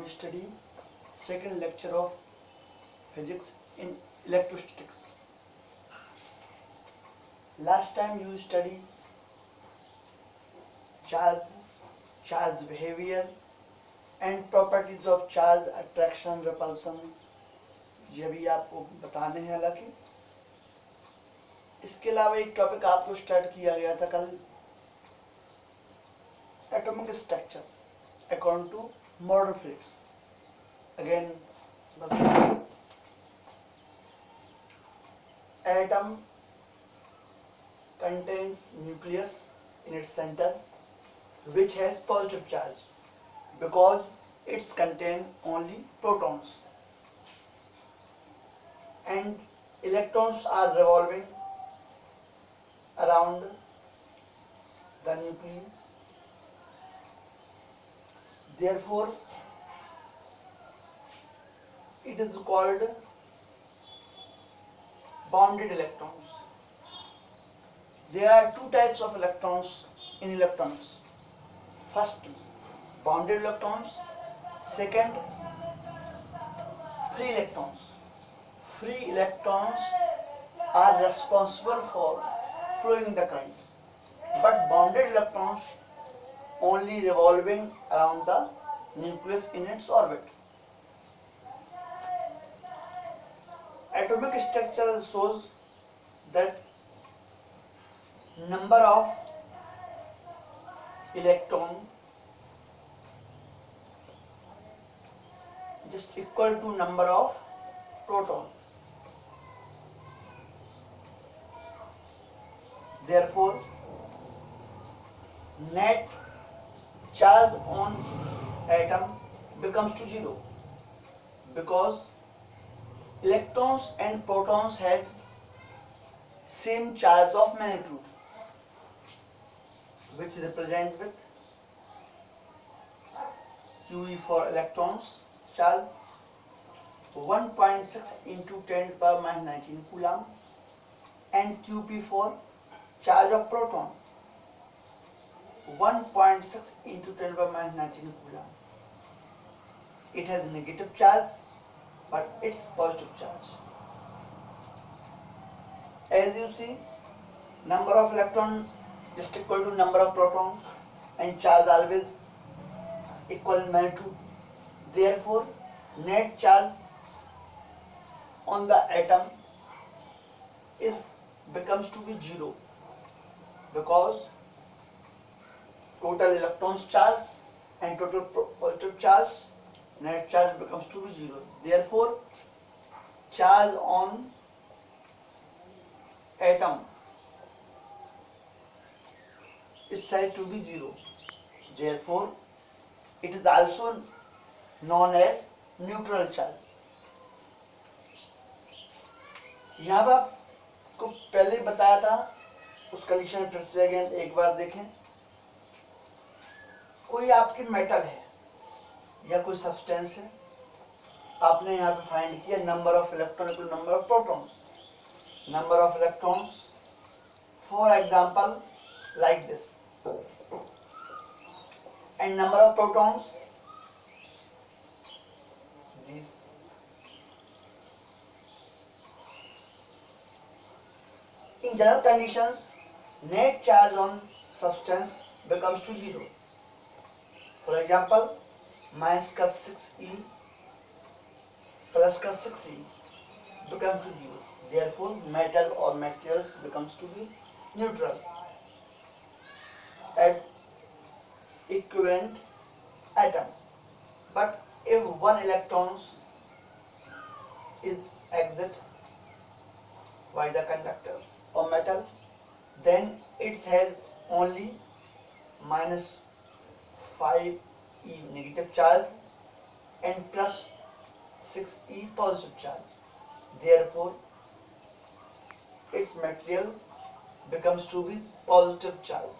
we study second lecture of physics in electrostatics. Last time you study charge behavior and properties of charge, attraction, repulsion. ये भी आपको बताने हैं। हालांकि इसके अलावा एक टॉपिक आपको स्टार्ट किया गया था कल, atomic structure according to modern physics. Again atom contains nucleus in its center which has positive charge because it's contain only protons, and electrons are revolving around the nucleus. Therefore it is called bounded electrons. There are two types of electrons in electronics. First, bounded electrons. Second, free electrons. Free electrons are responsible for flowing the current, but bounded electrons only revolving around the nucleus in its orbit. Atomic structure shows that number of electron just equal to number of protons. Therefore, net charge on atom becomes to zero because electrons and protons has same charge of magnitude, which represent with QE for electrons charge 1.6 into 10 to the power minus 19 coulomb, and QP for charge of proton 1.6 into 10 to the power minus 19 coulomb. It has negative charge, but it's positive charge. As you see, number of electron just equal to number of protons, and charge always equal in magnitude. Therefore, net charge on the atom becomes to be zero because total electrons charge and total positive charge, net charge becomes to be zero. Therefore, charge on atom is said to be zero. Therefore, it is also known as neutral charge. यहाँ पर आपको पहले बताया था, उस condition फिर से again एक बार देखें। कोई आपकी मेटल है या कोई सब्सटेंस है, आपने यहाँ पे फाइंड किया number of electron equal number of protons. Number of electrons, for example, like this, and number of protons, these. In general conditions, net charge on substance becomes to zero. For example, minus का 6e plus का 6e becomes to zero. Therefore, metal or materials becomes to be neutral at equivalent atom. But if one electron is exit by the conductors of metal, then it has only minus 5e negative charge and plus 6e positive charge. Therefore, its material becomes to be positive charge.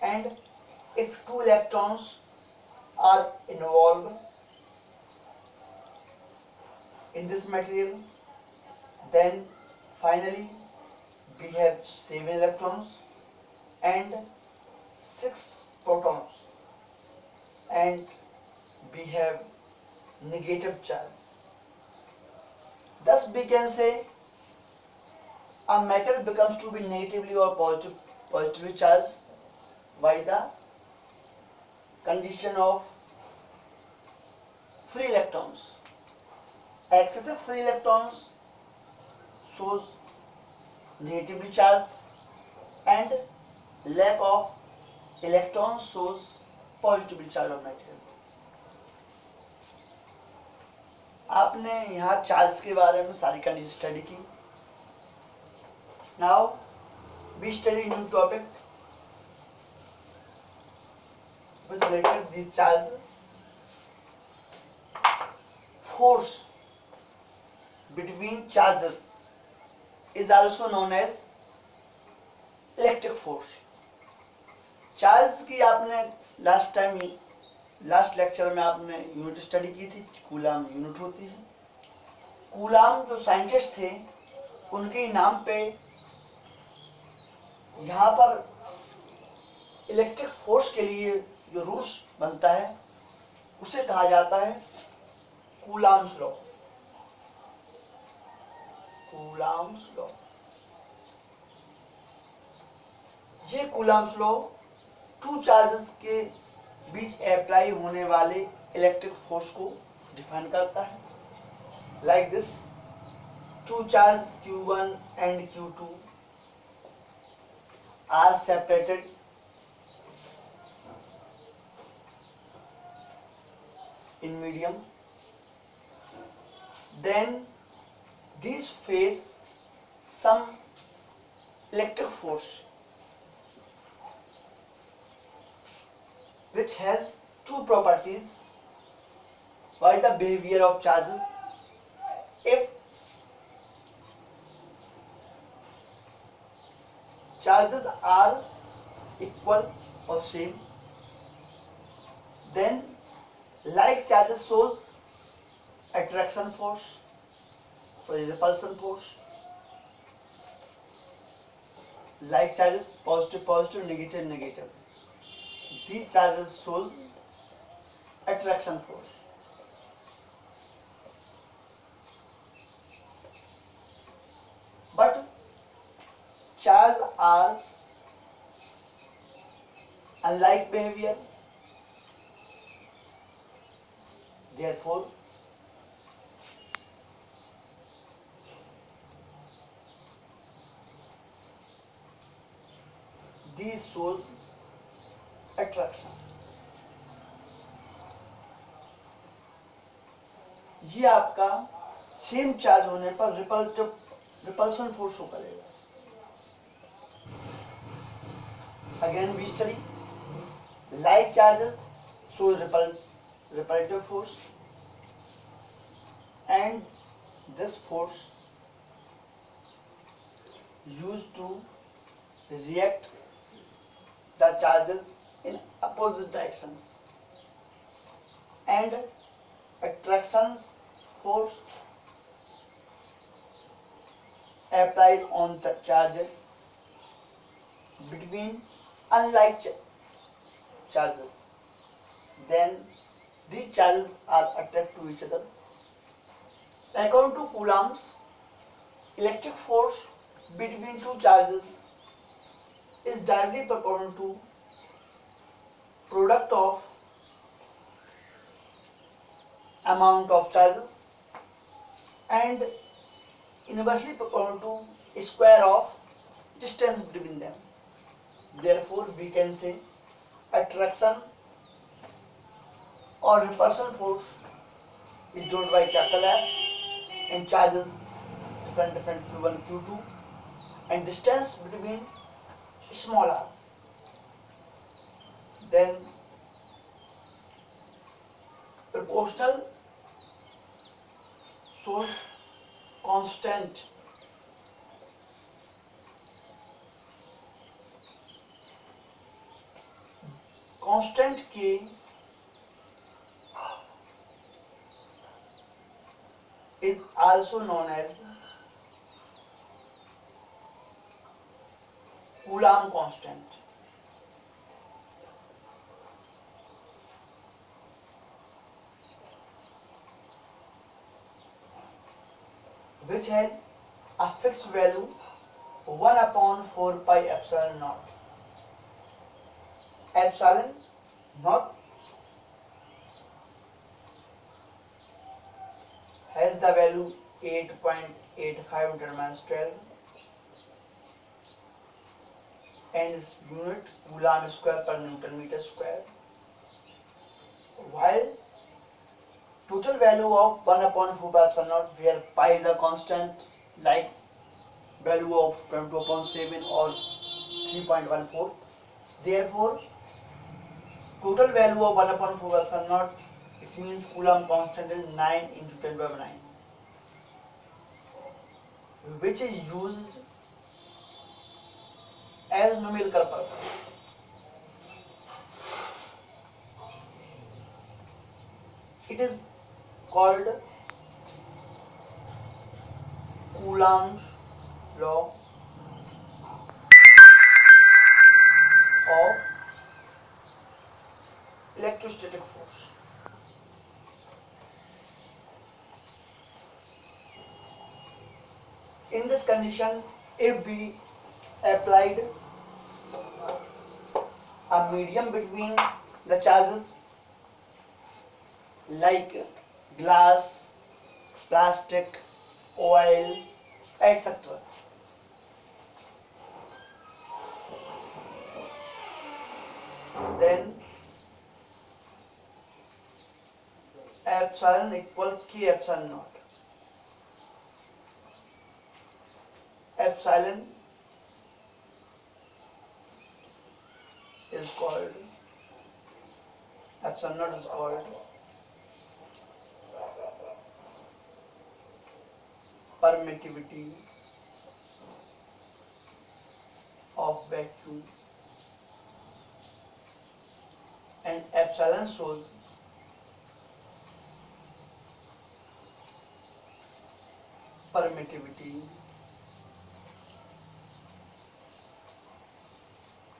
And if two electrons are involved in this material, then finally we have 7 electrons and 6 protons. and we have negative charge. Thus we can say a metal becomes to be negatively or positively charged by the condition of free electrons. Excessive free electrons shows negatively charged and lack of electrons shows positively charged of material. आपने यहाँ charge के बारे में सारी condition study की. Now we study new topic with related the charge. Force between charges is also known as electric force. Charge की आपने last lecture में आपने यूनिट स्टडी की थी. कूलाम यूनिट होती है. कूलाम जो साइंटिस्ट थे उनके नाम पे यहाँ पर इलेक्ट्रिक फोर्स के लिए जो रूल्स बनता है उसे कहा जाता है कूलाम्स लॉ. Coulombs law. ये कूलाम्स लॉ टू चार्जेस के बीच अप्लाई होने वाले इलेक्ट्रिक फोर्स को डिफाइन करता है. Like this, two charge Q1 and Q2 are separated in medium. Then these face some electric force which has two properties by the behavior of charges. If charges are equal or same, then like charges shows attraction force or repulsion force. Like charges positive positive, negative negative. These charges shows attraction force. But charges are unlike behavior. Therefore, these shows attraction. ये आपका same charge होने पर repulsion force show करेगा. Again we study like charges show repulsive force, and this force used to react the charges in opposite directions, and attraction force applied on the charges between unlike charges. Then these charges are attracted to each other. According to Coulomb's, electric force between two charges is directly proportional to product of amount of charges and inversely proportional to square of distance between them. Therefore, we can say attraction or repulsion force is denoted by capital F and charges different Q1, Q2 and distance between small r. Then proportional shows constant. Constant K is also known as Coulomb constant. which has a fixed value 1 upon 4 pi epsilon naught. Epsilon naught has the value 8.85 × 10⁻12 and is unit Coulomb square per Newton meter square, while total value of 1 upon 4 pi epsilon naught, where pi is a constant like value of 22.7 or 3.14. Therefore, total value of 1 upon 4 pi epsilon naught, it means Coulomb constant is 9 into 10⁻9, which is used as numerical purpose. It is called Coulomb's law of electrostatic force. In this condition, if we applied a medium between the charges like glass, plastic, oil, etc., then epsilon equal K epsilon naught. Epsilon is called, epsilon naught is called permittivity of vacuum, and epsilon shows permittivity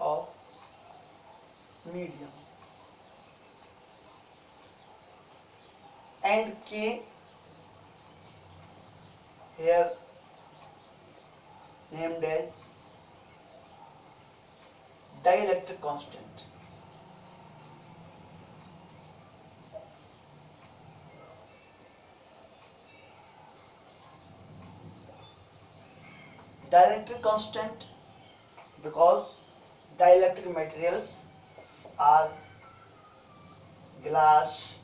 of medium, and K here named as dielectric constant. Dielectric constant because dielectric materials are glass,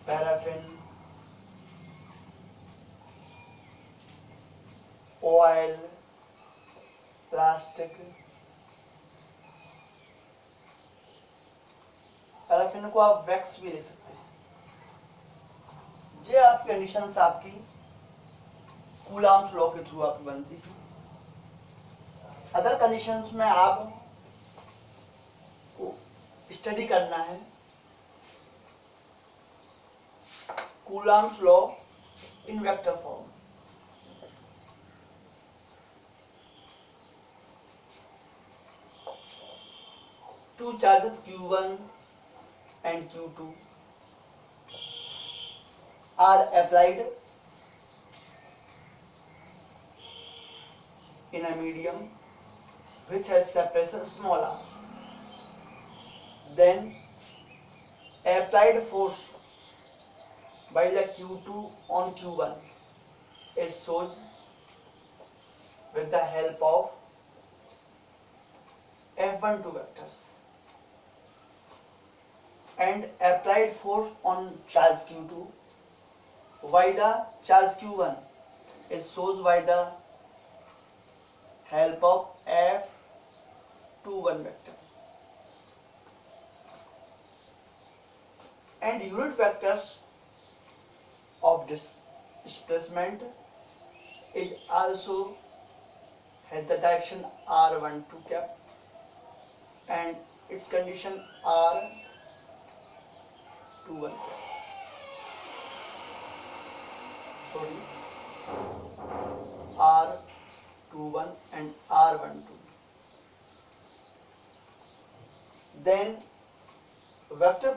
paraffin, oil, plastic, paraffin को आप wax भी ले सकते हैं। ये आप conditions आपकी Coulomb's law के थ्रू आपकी बनती है। अदर कंडीशंस में आप को स्टडी करना है Coulomb's law in vector form. Two charges Q1 and Q2 are applied in a medium which has separation small r. Then applied force by the Q2 on Q1 is shown with the help of F12 vectors, and applied force on charge Q2 by the charge Q1 is shown by the help of F21 vector, and unit vectors of displacement is also has the direction r12 cap and its condition r21 cap. Sorry, r21 and r12. Then vector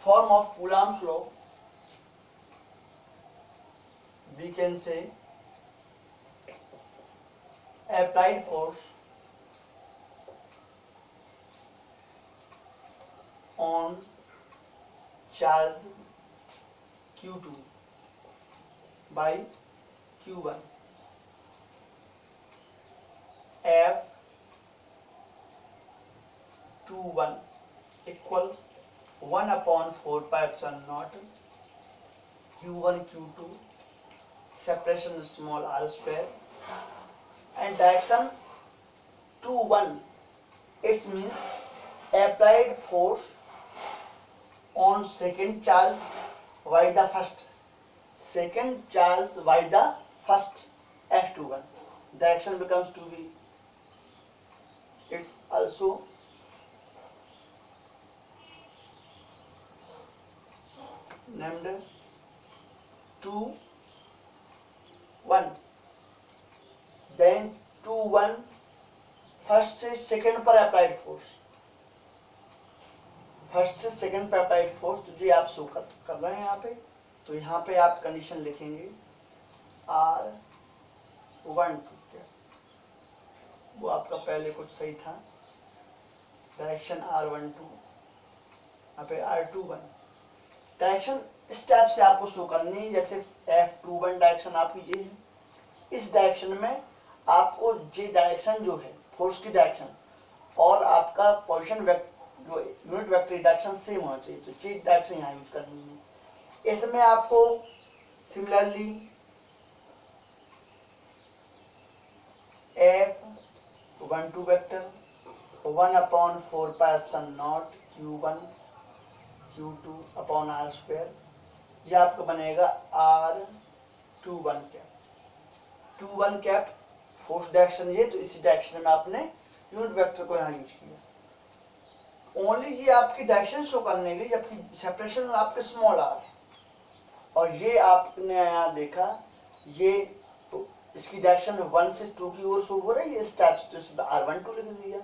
form of Coulomb's law we can say applied force on charge Q2 by Q1 F21 equal 1 upon 4 pi epsilon naught Q1 Q2 separation small r square and direction 2 1, it means applied force on second charge by the first, second charge by the first F21, direction becomes 2v. It's also named 2 1, then 2 1 first से second पर applied force, first से second पर applied force, तो जी आप show कर रहे हैं यहाँ पे, तो यहाँ पे आप कंडीशन लिखेंगे R12, वो आपका पहले कुछ सही था, डायरेक्शन R12, यहाँ पे R21, डायरेक्शन इस टाइप से आपको शो करनी है, जैसे F21 डायरेक्शन आपकी ये है, इस डायरेक्शन में आपको ये डायरेक्शन जो है फोर्स की डायरेक्शन और आपका पोजीशन जो यूनिट वेक्टर डायरेक्शन सेम होना चाहिए, तो ये डायरेक्शन यहाँ यूज करनी है। इसमें आपको similarly F12 vector 1 upon 4 pi epsilon naught Q1 Q2 upon R square, ये आपका बनेगा R21 cap, 21 cap force direction ये, तो इसी डायरेक्शन में आपने यूनिट वेक्टर को यहाँ यूज किया, ओनली ये आपकी डायरेक्शन शो करने के लिए, जबकि सेपरेशन आपके स्मॉल आर, और ये आपने यहाँ देखा ये तो इसकी डायरेक्शन 1 से 2 की ओर शो हो रही है इस टाइप से, तो इसमें R12 लिख दिया,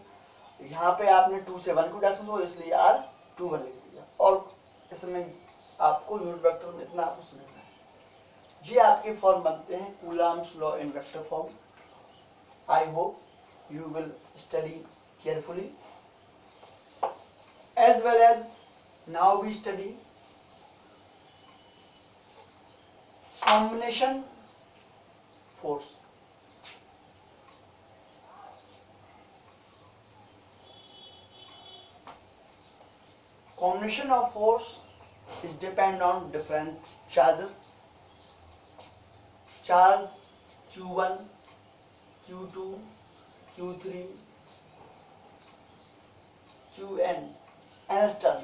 यहाँ पे आपने 2 से 1 को डायरेक्शन शो इसलिए R21 लिख दिया, और इसमें आपको यूनिट वेक्टर में इतना आपको समझना है। ये आपके फॉर्म बनते हैं Coulomb's law in vector form. I hope you will study carefully, as well as now we study combination force. Combination of force is depend on different charges. Charge Q1, Q2, Q3, Qn, nth term,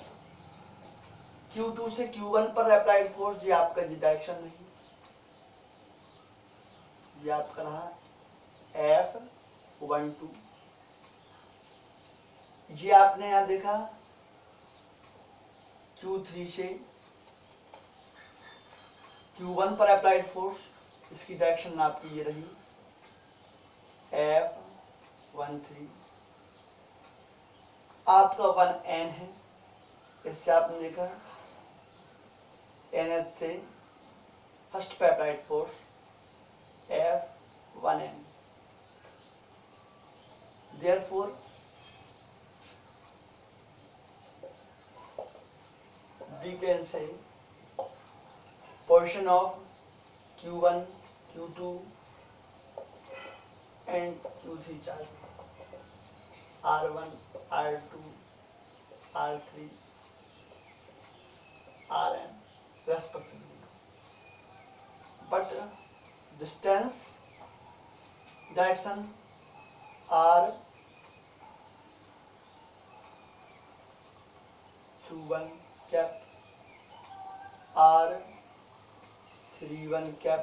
Q2 से Q1 पर applied force, ये आपका जी direction नहीं, ये आपका रहा F12, ये आपने यहाँ देखा Q3 से Q1 पर अप्लाइड फोर्स, इसकी डायरेक्शन आपकी ये रही F13, आपका 1n है, इससे आपने देखा NH से फर्स्ट पे applied force F1n, therefore we can say portion of Q1, Q2 and Q3 charges R1, R2, R3, Rn respectively, but distance direction R21 cap, R31 cap